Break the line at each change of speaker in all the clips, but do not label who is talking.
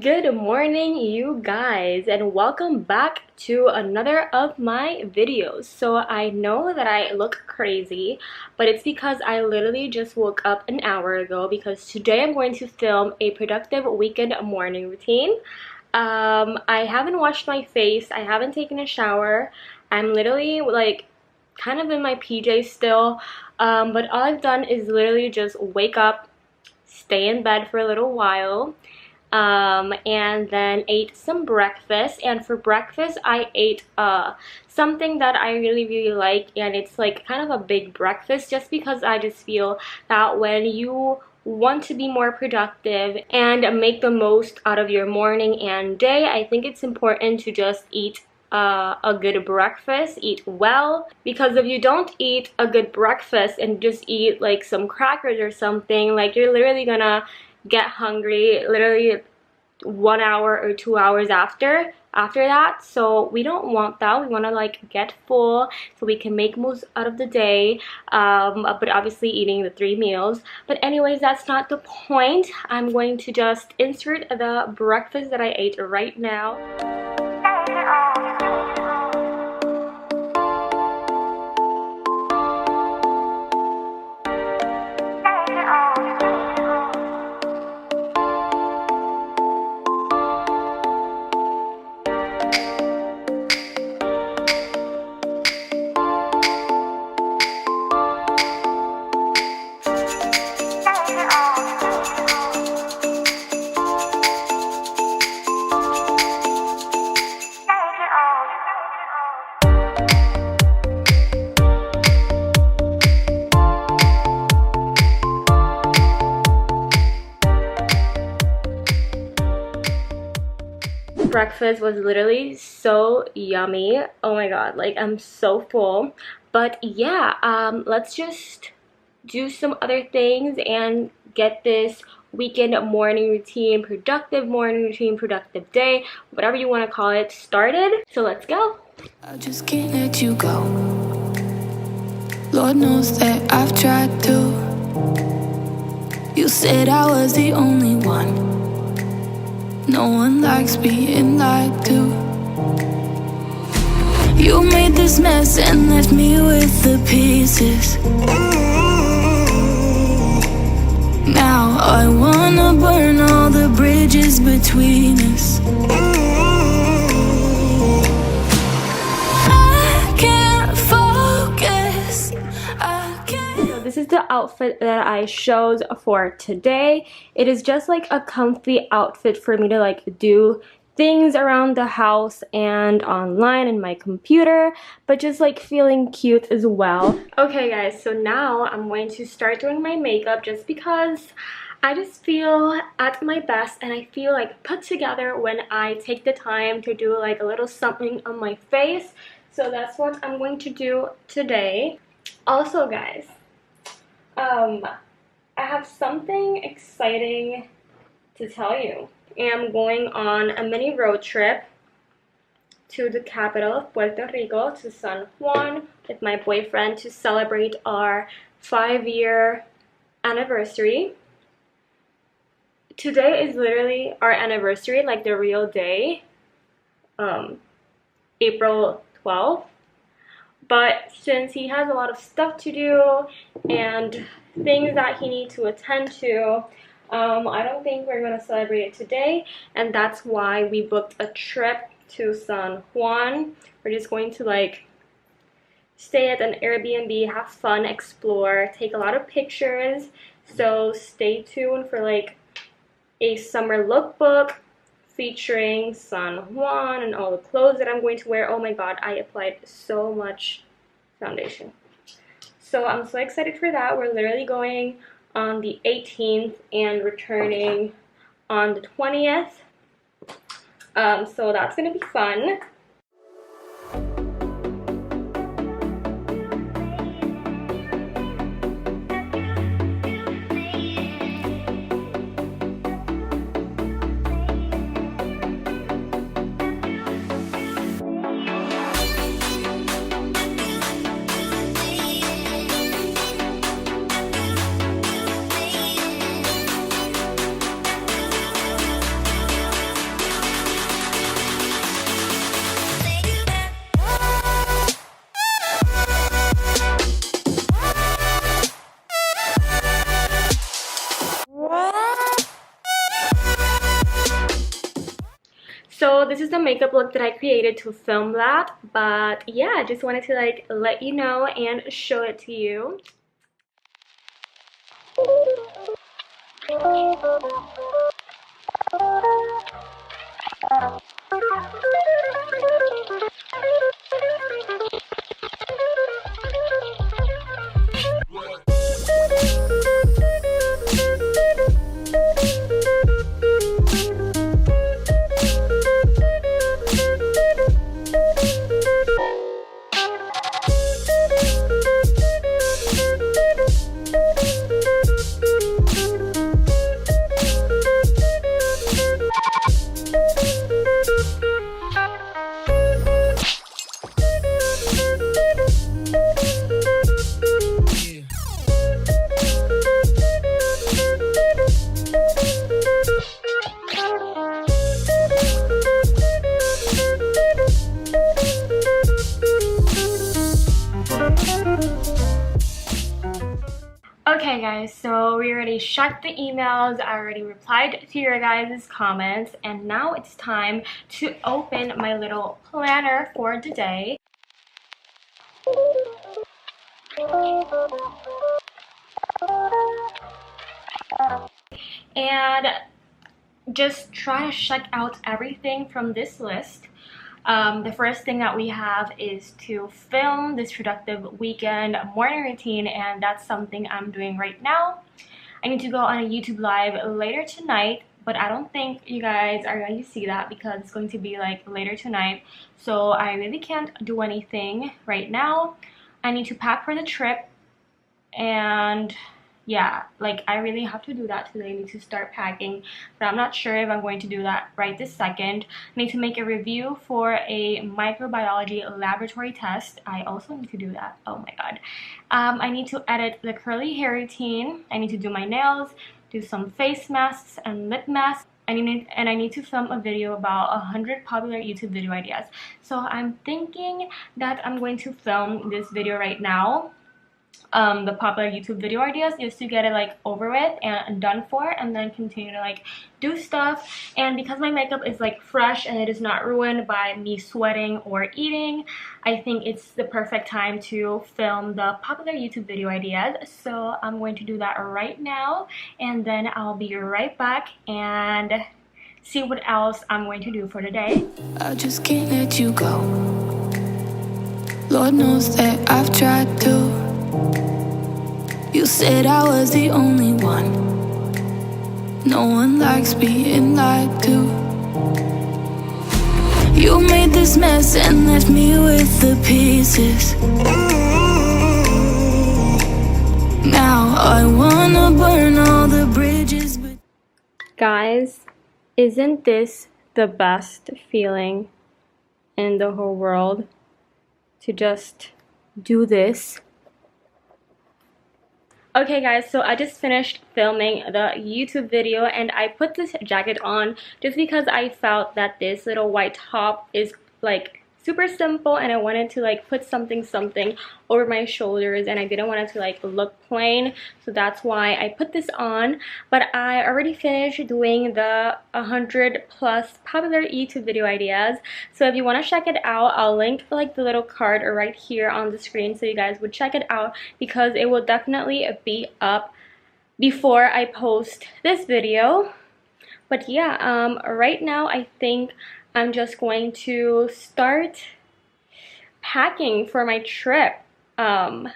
Good morning, you guys, and welcome back to another of my videos. So I know that I look crazy, but it's because I literally just woke up an hour ago because today I'm going to film a productive weekend morning routine. I haven't washed my face, I haven't taken a shower. I'm literally like kind of in my PJs still, but all I've done is literally just wake up, stay in bed for a little while, and then ate some breakfast. And for breakfast I ate something that I really like, and it's like kind of a big breakfast just because I just feel that when you want to be more productive and make the most out of your morning and day, I think it's important to just eat a good breakfast, eat well, because if you don't eat a good breakfast and just eat like some crackers or something, like you're literally gonna get hungry literally 1 hour or 2 hours after that. So we don't want that. We want to like get full so we can make most out of the day, but obviously eating the 3 meals. But anyways, that's not the point. I'm going to just insert the breakfast that I ate right now. Breakfast was literally so yummy. Oh my god, like I'm so full. But yeah, let's just do some other things and get this weekend morning routine, productive day, whatever you want to call it, started. So let's go.
I just can't let you go. Lord knows that I've tried to. You said I was the only one. No one likes being lied to. You made this mess and left me with the pieces. Now I wanna burn all the bridges between us. I can't focus.
So this is the outfit that I chose for today. It is just like a comfy outfit for me to like do things around the house and online in my computer, but just like feeling cute as well. Okay guys, so now I'm going to start doing my makeup just because I just feel at my best and I feel like put together when I take the time to do like a little something on my face. So that's what I'm going to do today. Also guys, I have something exciting to tell you. I'm going on a mini road trip to the capital of Puerto Rico, to San Juan, with my boyfriend to celebrate our 5-year anniversary. Today is literally our anniversary, like the real day, April 12th. But since he has a lot of stuff to do and things that he needs to attend to, I don't think we're going to celebrate it today, and that's why we booked a trip to San Juan. We're just going to like stay at an Airbnb, have fun, explore, take a lot of pictures. So stay tuned for like a summer lookbook featuring San Juan and all the clothes that I'm going to wear. Oh my god, I applied so much foundation. So I'm so excited for that. We're literally going on the 18th and returning on the 20th. So that's gonna be fun. So this is the makeup look that I created to film that, but yeah, I just wanted to like let you know and show it to you. Okay guys, so we already checked the emails, I already replied to your guys' comments, and now it's time to open my little planner for today. And just try to check out everything from this list. The first thing that we have is to film this productive weekend morning routine, and that's something I'm doing right now. I need to go on a YouTube live later tonight, but I don't think you guys are going to see that because it's going to be like later tonight. So I really can't do anything right now. I need to pack for the trip, and yeah, like I really have to do that today. I need to start packing, but I'm not sure if I'm going to do that right this second. I need to make a review for a microbiology laboratory test. I also need to do that. Oh my god. I need to edit the curly hair routine. I need to do my nails, do some face masks and lip masks. I need to film a video about 100 popular YouTube video ideas. So I'm thinking that I'm going to film this video right now, the popular YouTube video ideas, just to get it like over with and done for, and then continue to like do stuff. And because my makeup is like fresh and it is not ruined by me sweating or eating, I think it's the perfect time to film the popular YouTube video ideas. So I'm going to do that right now, and then I'll be right back and see what else I'm going to do for today.
I just can't let you go. Lord knows that I've tried to. You said I was the only one. No one likes being lied to. You made this mess and left me with the pieces. Now I wanna burn all the bridges, but
guys, isn't this the best feeling in the whole world? To just do this. Okay guys, so I just finished filming the YouTube video, and I put this jacket on just because I felt that this little white top is like super simple, and I wanted to like put something over my shoulders, and I didn't want it to like look plain, so that's why I put this on. But I already finished doing the 100 plus popular YouTube video ideas, so if you want to check it out, I'll link like the little card right here on the screen so you guys would check it out, because it will definitely be up before I post this video. But yeah, right now I think I'm just going to start packing for my trip, or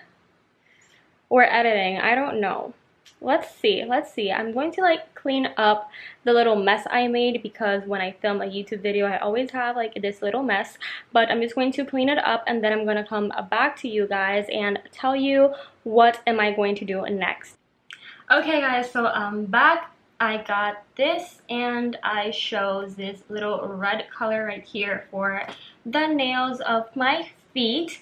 editing, I don't know. Let's see. I'm going to like clean up the little mess I made, because when I film a YouTube video I always have like this little mess, but I'm just going to clean it up, and then I'm going to come back to you guys and tell you what am I going to do next. Okay guys, so I'm back. I got this, and I chose this little red color right here for the nails of my feet.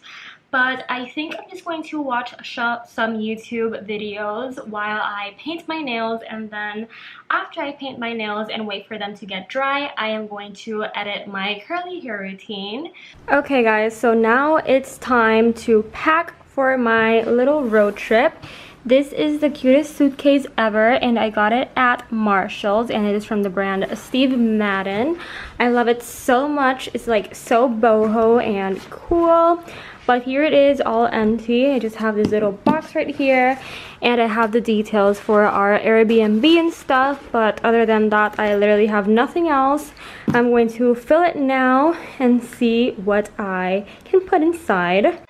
But I think I'm just going to watch some YouTube videos while I paint my nails, and then after I paint my nails and wait for them to get dry, I am going to edit my curly hair routine. Okay guys, so now it's time to pack for my little road trip. This is the cutest suitcase ever, and I got it at Marshall's, and it is from the brand Steve Madden. I love it so much. It's like so boho and cool. But here it is, all empty. I just have this little box right here, and I have the details for our Airbnb and stuff. But other than that, I literally have nothing else. I'm going to fill it now and see what I can put inside.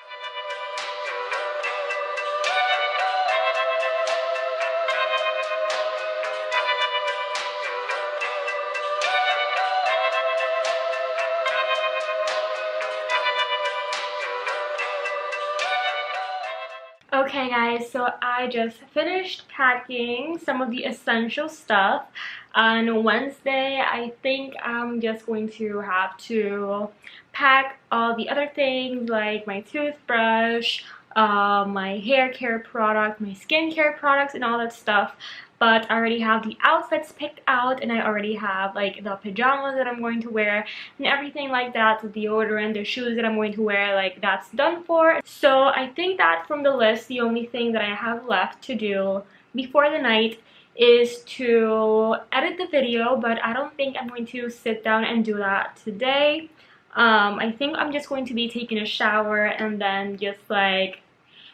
Okay guys, so I just finished packing some of the essential stuff. On Wednesday, I think I'm just going to have to pack all the other things like my toothbrush, my hair care product, my skincare products, and all that stuff. But I already have the outfits picked out, and I already have like the pajamas that I'm going to wear and everything like that, the deodorant, the shoes that I'm going to wear, like that's done for. So I think that from the list, the only thing that I have left to do before the night is to edit the video, but I don't think I'm going to sit down and do that today. I think I'm just going to be taking a shower and then just like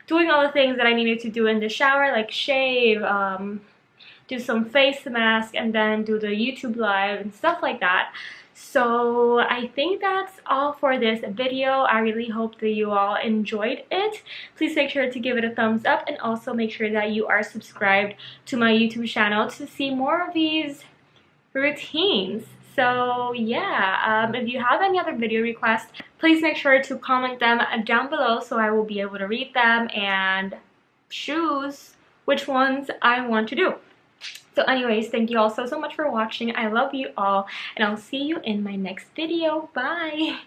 doing all the things that I needed to do in the shower, like shave, do some face mask, and then do the YouTube live and stuff like that. So I think that's all for this video. I really hope that you all enjoyed it. Please make sure to give it a thumbs up, and also make sure that you are subscribed to my YouTube channel to see more of these routines. So yeah, if you have any other video requests, please make sure to comment them down below so I will be able to read them and choose which ones I want to do. So anyways, thank you all so much for watching. I love you all, and I'll see you in my next video. Bye!